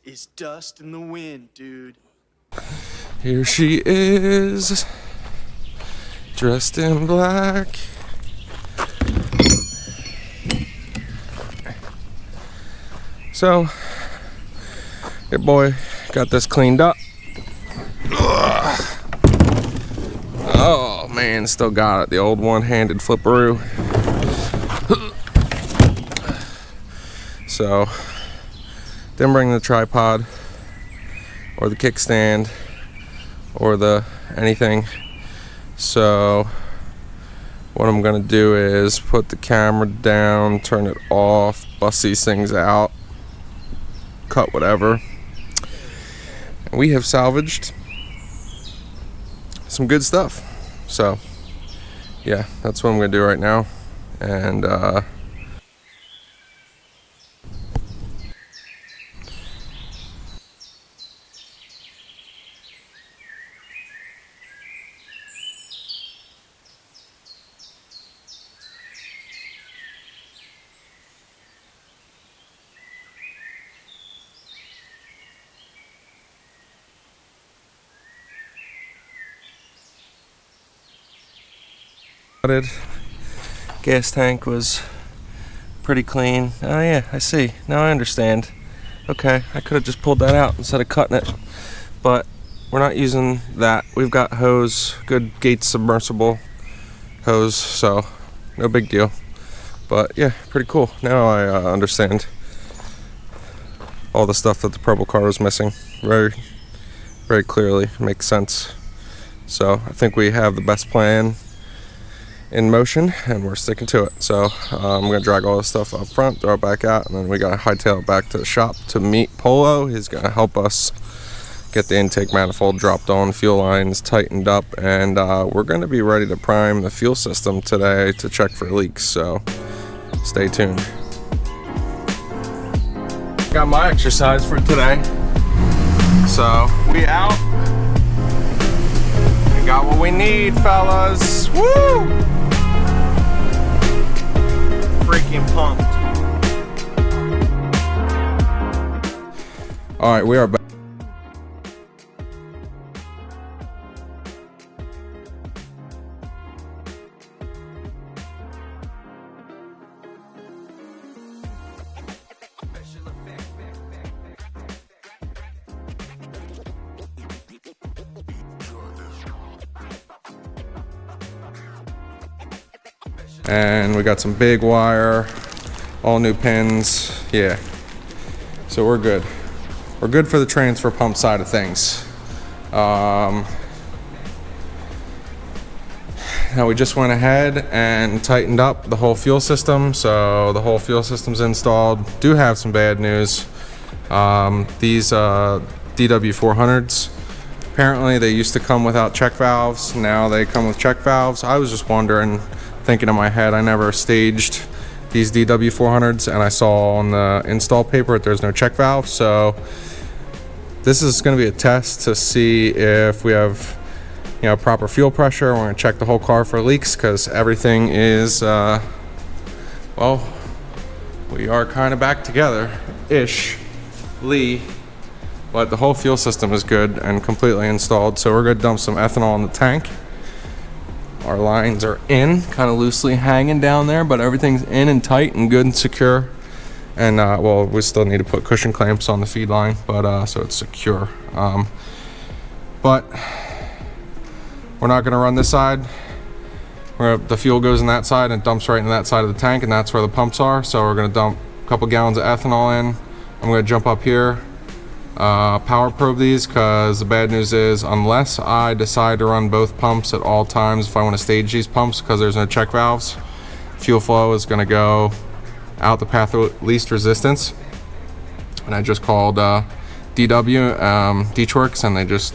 is dust in the wind, dude. Here she is, dressed in black. So, your boy got this cleaned up. Ugh. Oh man, still got it. The old one-handed flipperoo. So, didn't bring the tripod or the kickstand or the anything. So, what I'm gonna do is put the camera down, turn it off, bust these things out, cut whatever. And we have salvaged some good stuff. So, yeah, that's what I'm gonna do right now. And gas tank was pretty clean. Oh yeah, I see. Now I understand. Okay, I could have just pulled that out instead of cutting it. But we're not using that. We've got hose, good Gates submersible hose, so no big deal. But yeah, pretty cool. Now I understand all the stuff that the purple car was missing. Very, very clearly. Makes sense. So I think we have the best plan in motion and we're sticking to it. So I'm gonna drag all this stuff up front, throw it back out, and then we gotta hightail it back to the shop to meet Polo. He's gonna help us get the intake manifold dropped on, fuel lines tightened up, and we're gonna be ready to prime the fuel system today to check for leaks. So stay tuned. Got my exercise for today. So we out. We got what we need, fellas. Woo! Freaking pumped. All right, we are back. And we got some big wire, all new pins. Yeah, so we're good. We're good for the transfer pump side of things. Now we just went ahead and tightened up the whole fuel system. So the whole fuel system's installed. Do have some bad news. These DW400s, apparently they used to come without check valves. Now they come with check valves. I was just wondering, thinking in my head, I never staged these DW400s, and I saw on the install paper that there's no check valve. So this is going to be a test to see if we have, you know, proper fuel pressure. We're going to check the whole car for leaks because everything is, well, we are kind of back together-ish, but the whole fuel system is good and completely installed. So we're going to dump some ethanol in the tank. Our lines are in, kind of loosely hanging down there, but everything's in and tight and good and secure. And well, we still need to put cushion clamps on the feed line, but so it's secure. But we're not going to run this side. The fuel goes in that side and dumps right in that side of the tank, and that's where the pumps are. So we're going to dump a couple gallons of ethanol in. I'm going to jump up here, power probe these, because the bad news is unless I decide to run both pumps at all times, if I want to stage these pumps because there's no check valves, fuel flow is going to go out the path of least resistance. And I just called DW, Deechworks, and they just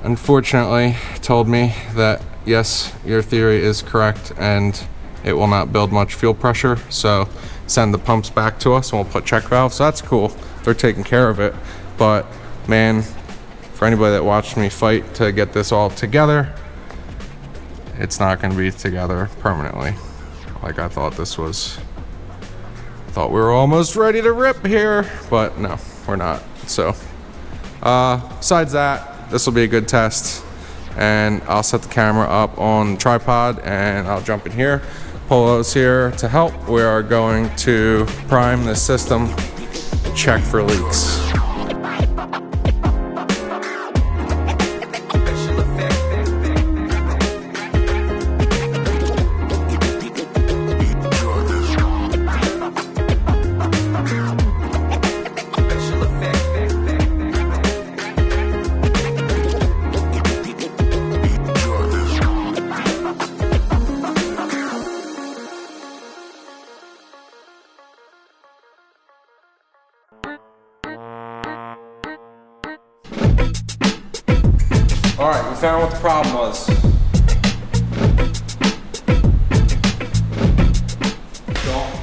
unfortunately told me that yes, your theory is correct and it will not build much fuel pressure, so send the pumps back to us and we'll put check valves. So that's cool. They're taking care of it. But man, for anybody that watched me fight to get this all together, it's not going to be together permanently like I thought this was. I thought we were almost ready to rip here, but no. we're not. So besides that, this will be a good test, and I'll set the camera up on the tripod and I'll jump in here. Polo's here to help. We are going to prime this system, check for leaks. All right, we found what the problem was.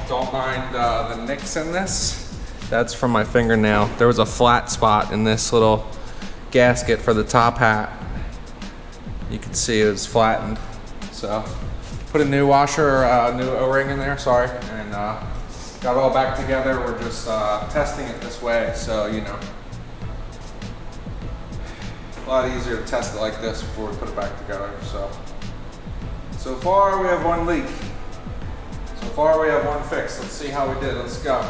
Don't mind the nicks in this. That's from my fingernail. There was a flat spot in this little gasket for the top hat. You can see it was flattened. So put a new washer, new O-ring in there, sorry, and got it all back together. We're just testing it this way, so you know. A lot easier to test it like this before we put it back together. So far we have one leak. So far we have one fix. Let's see how we did. Let's go.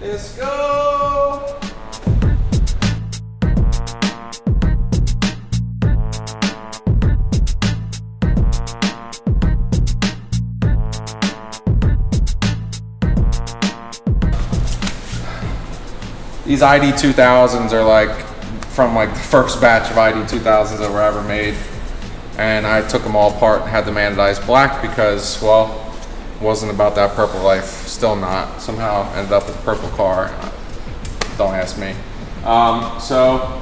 Let's go. These ID 2000s are like from like the first batch of ID 2000s that were ever made, and I took them all apart and had them anodized black because, well, it wasn't about that purple life. Still not. Somehow ended up with a purple car. Don't ask me. So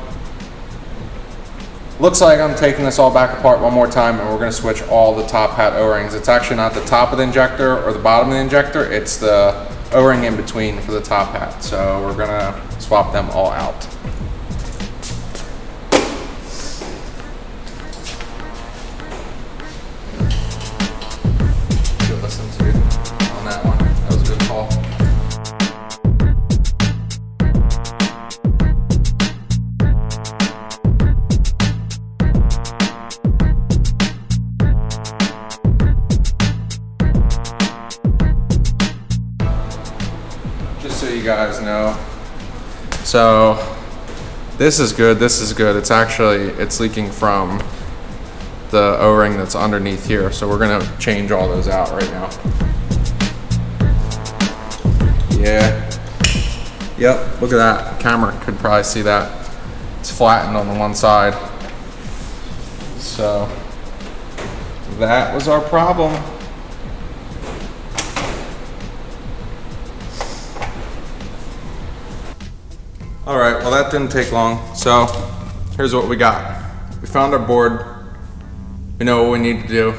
looks like I'm taking this all back apart one more time, and we're going to switch all the top hat O-rings. It's actually not the top of the injector or the bottom of the injector. It's the O-ring in between for the top hat. So we're going to swap them all out. Just so you guys know, so this is good, this is good. It's leaking from the O-ring that's underneath here, so we're gonna change all those out right now. Yeah, yep, look at that. Camera could probably see that. It's flattened on the one side. So that was our problem. All right, well that didn't take long. So here's what we got. We found our board. We know what we need to do.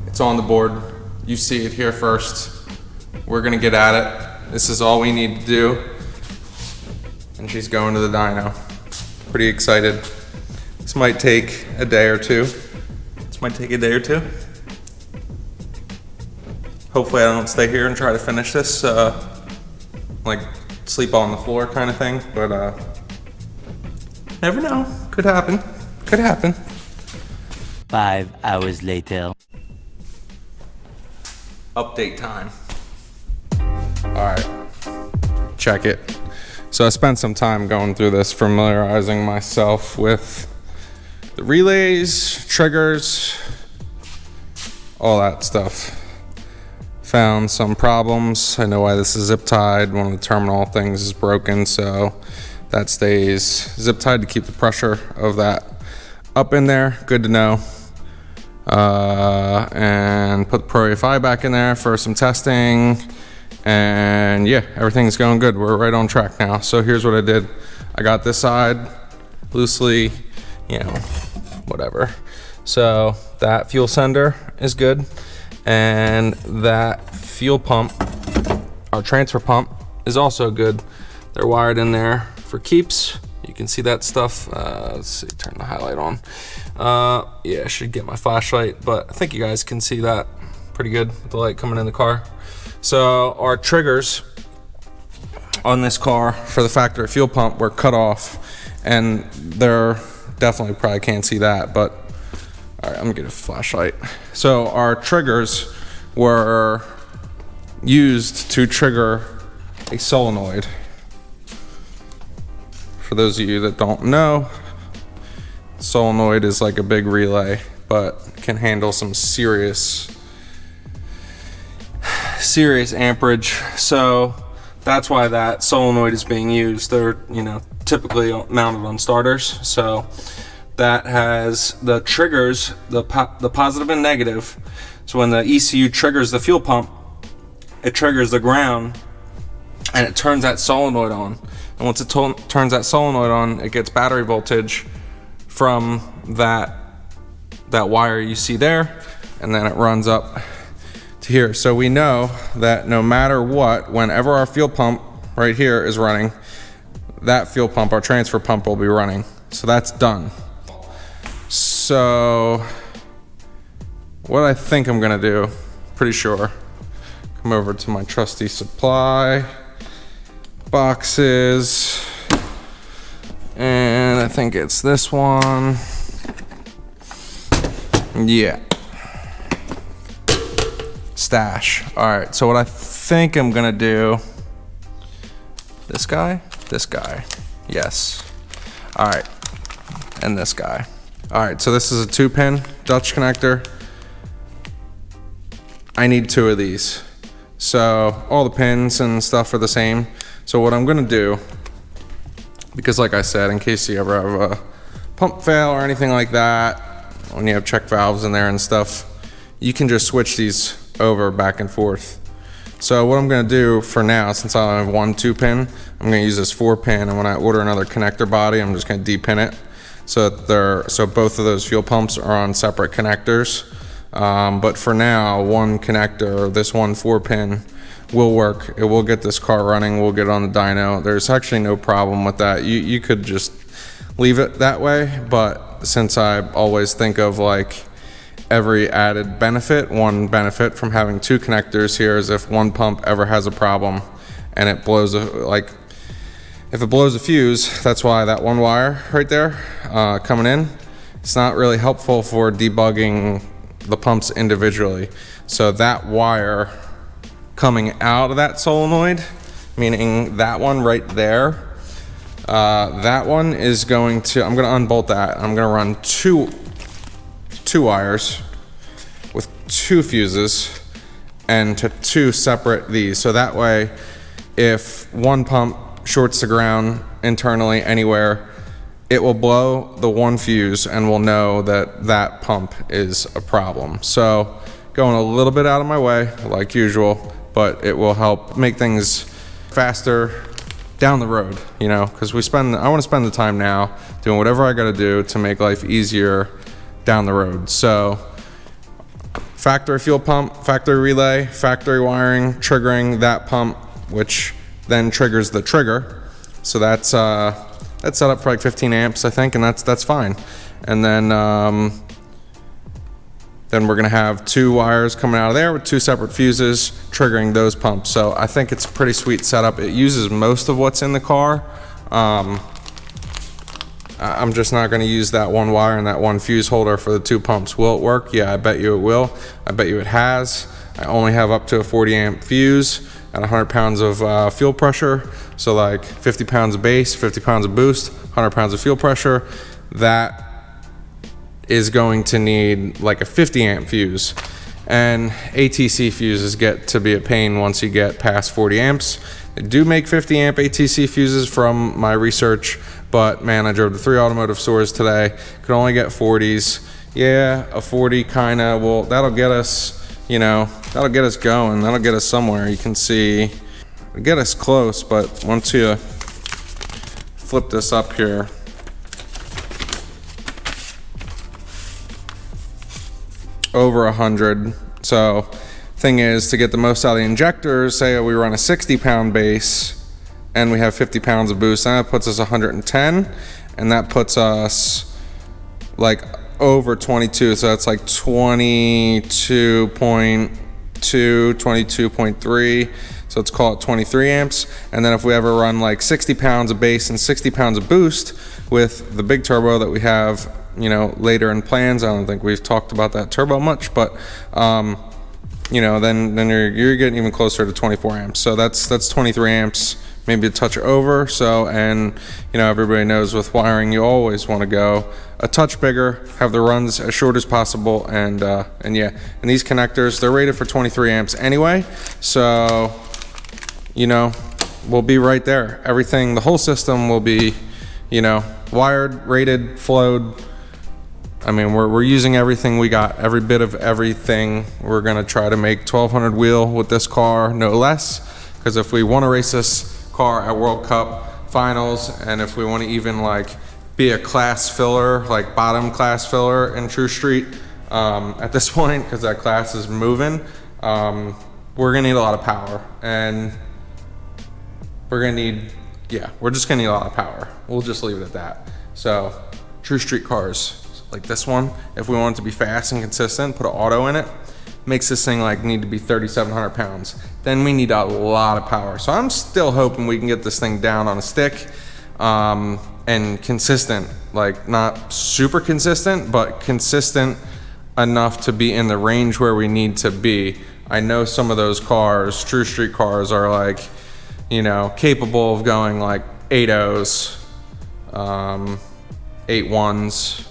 It's on the board. You see it here first. We're gonna get at it. This is all we need to do. And she's going to the dyno. Pretty excited. This might take a day or two. Hopefully I don't stay here and try to finish this, like sleep on the floor kind of thing, but never know. Could happen. Could happen. 5 hours later. Update time. All right, check it. So I spent some time going through this, familiarizing myself with the relays, triggers, all that stuff. Found some problems. I know why this is zip tied. One of the terminal things is broken, so that stays zip tied to keep the pressure of that up in there. Good to know. And put the Pro AFI back in there for some testing. And yeah, everything's going good. We're right on track now. So here's what I did. I got this side loosely, you know, whatever. So that fuel sender is good. And that fuel pump, our transfer pump, is also good. They're wired in there for keeps. You can see that stuff. Let's see, turn the highlight on. Yeah, I should get my flashlight, but I think you guys can see that pretty good with the light coming in the car. So our triggers on this car for the factory fuel pump were cut off, and they're definitely probably can't see that, but all right, I'm gonna get a flashlight. So our triggers were used to trigger a solenoid. For those of you that don't know, solenoid is like a big relay, but can handle some serious amperage. So that's why that solenoid is being used. They're, you know, typically mounted on starters. So that has the triggers, the positive and negative. So when the ECU triggers the fuel pump, it triggers the ground and it turns that solenoid on. And once it turns that solenoid on, it gets battery voltage from that wire you see there, and then it runs up to here. So we know that no matter what, whenever our fuel pump right here is running, that fuel pump, our transfer pump, will be running. So that's done. So what I think I'm gonna do, pretty sure, come over to my trusty supply boxes, and I think it's this one. Yeah. Stash. All right, so what I think I'm gonna do, this guy, yes. All right, and this guy. All right, so this is a 2-pin Dutch connector. I need 2 of these. So all the pins and stuff are the same. So what I'm gonna do, because like I said, in case you ever have a pump fail or anything like that, when you have check valves in there and stuff, you can just switch these over back and forth. So what I'm gonna do for now, since I only have one 2-pin, I'm gonna use this 4-pin, and when I order another connector body, I'm just gonna depin it. So both of those fuel pumps are on separate connectors. But for now, one connector, this one 4-pin, will work. It will get this car running. We'll get it on the dyno. There's actually no problem with that. You could just leave it that way, but since I always think of like every added benefit, one benefit from having 2 connectors here is if one pump ever has a problem and it blows if it blows a fuse, that's why that one wire right there coming in, it's not really helpful for debugging the pumps individually. So that wire coming out of that solenoid, meaning that one right there, that one is going to, I'm gonna unbolt that. I'm gonna run two wires with 2 fuses and to 2 separate these. So that way, if one pump shorts the ground internally anywhere, it will blow the one fuse and we'll know that that pump is a problem. So going a little bit out of my way, like usual, but it will help make things faster down the road, you know, because I want to spend the time now doing whatever I got to do to make life easier down the road. So factory fuel pump, factory relay, factory wiring, triggering that pump, which then triggers the trigger. So that's set up for like 15 amps, I think, and that's fine. And then we're gonna have 2 wires coming out of there with 2 separate fuses triggering those pumps. So I think it's a pretty sweet setup. It uses most of what's in the car. I'm just not gonna use that one wire and that one fuse holder for the 2 pumps. Will it work? Yeah, I bet you it will. I bet you it has. I only have up to a 40 amp fuse at 100 pounds of fuel pressure. So like 50 pounds of base, 50 pounds of boost, 100 pounds of fuel pressure. That is going to need like a 50 amp fuse. And ATC fuses get to be a pain once you get past 40 amps. They do make 50 amp ATC fuses from my research, but man, I drove to 3 automotive stores today, could only get 40s. Yeah, a 40 kinda, well, that'll get us, you know, that'll get us going, that'll get us somewhere. You can see, it'll get us close, but once you flip this up here, over 100. So thing is, to get the most out of the injectors, say we run a 60 pound base and we have 50 pounds of boost, and that puts us 110, and that puts us like over 22. So that's like 22.2, 22.3. So So let's call it 23 amps. And then if we ever run like 60 pounds of bass and 60 pounds of boost with the big turbo that we have, you know, later in plans, I don't think we've talked about that turbo much, but you know, then you're getting even closer to 24 amps. So that's 23 amps, maybe a touch over. So, and you know, everybody knows with wiring, you always want to go a touch bigger, have the runs as short as possible, and yeah, and these connectors, they're rated for 23 amps anyway. So, you know, we'll be right there. Everything, the whole system will be, you know, wired, rated, flowed. I mean, we're using everything we got, every bit of everything. We're gonna try to make 1200 wheel with this car, no less, because if we want to race this car at World Cup finals, and if we want to even like be a class filler, like bottom class filler in True Street at this point, because that class is moving, we're gonna need a lot of power, and we're gonna need, yeah, we're just gonna need a lot of power. We'll just leave it at that. So True Street cars like this one, if we want it to be fast and consistent, put an auto in it, makes this thing like need to be 3,700 pounds. Then we need a lot of power. So I'm still hoping we can get this thing down on a stick and consistent, like not super consistent, but consistent enough to be in the range where we need to be. I know some of those cars, True Street cars, are like, you know, capable of going like 8.0s, 8.1s.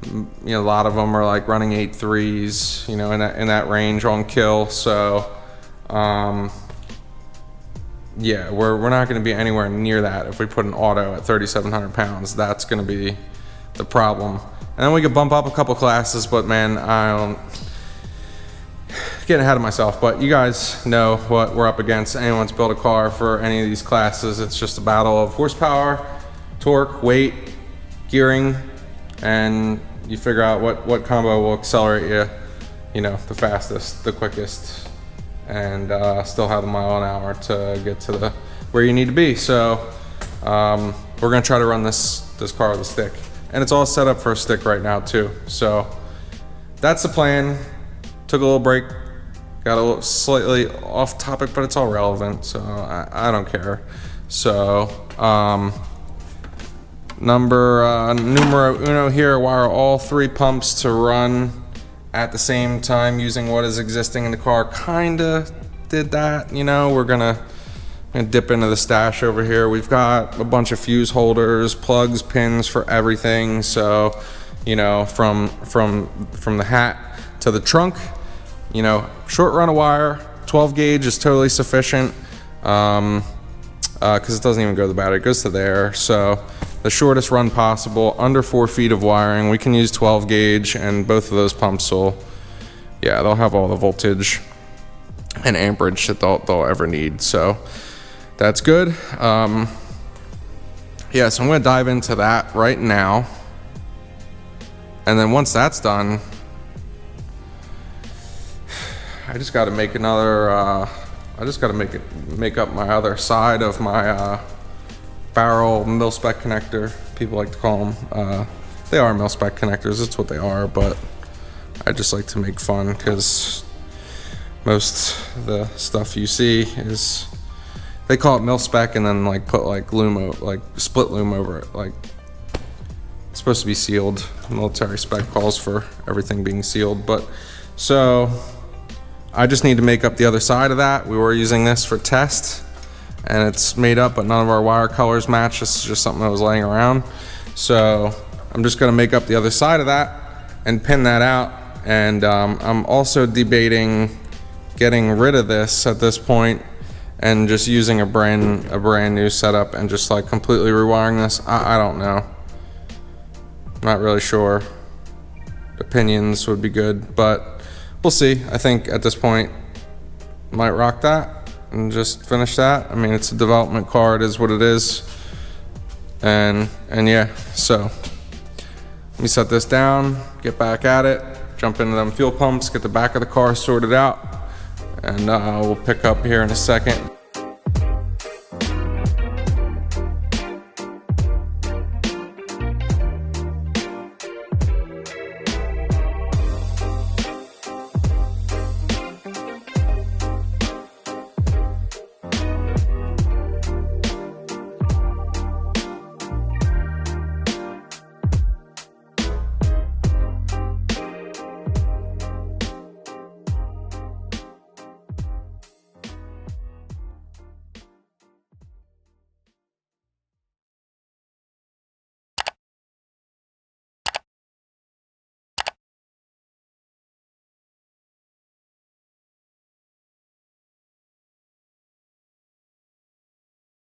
You know, a lot of them are like running 8.3s, you know, in that range on kill. So yeah, we're not going to be anywhere near that if we put an auto at 3,700 pounds. That's going to be the problem. And then we could bump up a couple classes, but man, I'm getting ahead of myself. But you guys know what we're up against. Anyone's built a car for any of these classes, it's just a battle of horsepower, torque, weight, gearing, and you figure out what combo will accelerate you, you know, the fastest, the quickest, and still have the mile an hour to get to the where you need to be. So we're gonna try to run this car with a stick, and it's all set up for a stick right now too. So that's the plan. Took a little break, got a little slightly off topic, but it's all relevant, so I don't care. So numero uno here, wire all 3 pumps to run at the same time using what is existing in the car. Kinda did that, you know. We're gonna dip into the stash over here. We've got a bunch of fuse holders, plugs, pins for everything. So, you know, from the hat to the trunk, you know, short run of wire, 12 gauge is totally sufficient, because it doesn't even go to the battery, it goes to there. So the shortest run possible, under 4 feet of wiring. We can use 12 gauge, and both of those pumps will, yeah, they'll have all the voltage and amperage that they'll ever need. So that's good. Yeah, so I'm gonna dive into that right now. And then once that's done, I just gotta make another, I just gotta make up my other side of my barrel mil-spec connector, people like to call them. They are mil-spec connectors, it's what they are, but I just like to make fun because most of the stuff you see is, they call it mil-spec and then like put like loom, like split loom over it. Like it's supposed to be sealed. Military spec calls for everything being sealed, but so I just need to make up the other side of that. We were using this for test, and it's made up, but none of our wire colors match. This is just something that was laying around. So I'm just gonna make up the other side of that and pin that out. And I'm also debating getting rid of this at this point and just using a brand new setup and just like completely rewiring this. I don't know. I'm not really sure. Opinions would be good, but we'll see. I think at this point, might rock that and just finish that. I mean, it's a development car, it is what it is. And yeah, so let me set this down, get back at it, jump into them fuel pumps, get the back of the car sorted out, and we'll pick up here in a second.